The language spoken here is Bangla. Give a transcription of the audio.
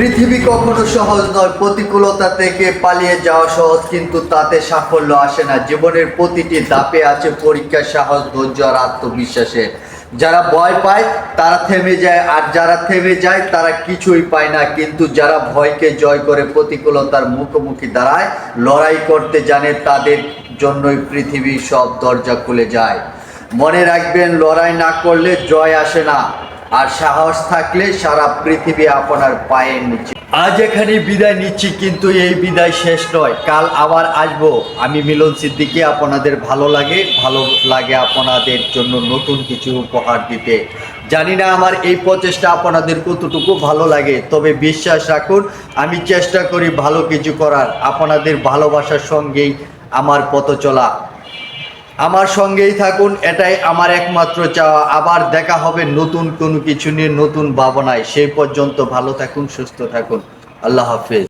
পৃথিবী কখনো সহজ নয়। প্রতিকূলতা থেকে পালিয়ে যাওয়া সহজ, কিন্তু তাতে সাফল্য আসে না। জীবনের প্রতিটি ধাপে আছে পরীক্ষা, সাহস, ধৈর্য আর আত্মবিশ্বাসে। যারা ভয় পায় তারা থেমে যায়, আর যারা থেমে যায় তারা কিছুই পায় না। কিন্তু যারা ভয়কে জয় করে প্রতিকূলতার মুখোমুখি দাঁড়ায়, লড়াই করতে জানে, তাদের জন্যই পৃথিবীর সব দরজা খুলে যায়। মনে রাখবেন, লড়াই না করলে জয় আসে না, আর সাহস থাকলে সারা পৃথিবী আপনার পায়ের নিচে। আজ এখানে বিদায় নিচ্ছি, কিন্তু এই বিদায় শেষ নয়। কাল আবার আসবো আমি, মিলন সিদ্দিকী। আপনাদের ভালো লাগে আপনাদের জন্য নতুন কিছু উপহার দিতে। জানি না আমার এই প্রচেষ্টা আপনাদের কতটুকু ভালো লাগে, তবে বিশ্বাস রাখুন, আমি চেষ্টা করি ভালো কিছু করার। আপনাদের ভালোবাসার সঙ্গেই আমার পথ চলা। আমার সঙ্গেই থাকুন, এটাই আমার একমাত্র চাওয়া। আবার দেখা হবে নতুন কোনো কিছু নিয়ে, নতুন ভাবনায়। সেই পর্যন্ত ভালো থাকুন, সুস্থ থাকুন। আল্লাহ হাফেজ।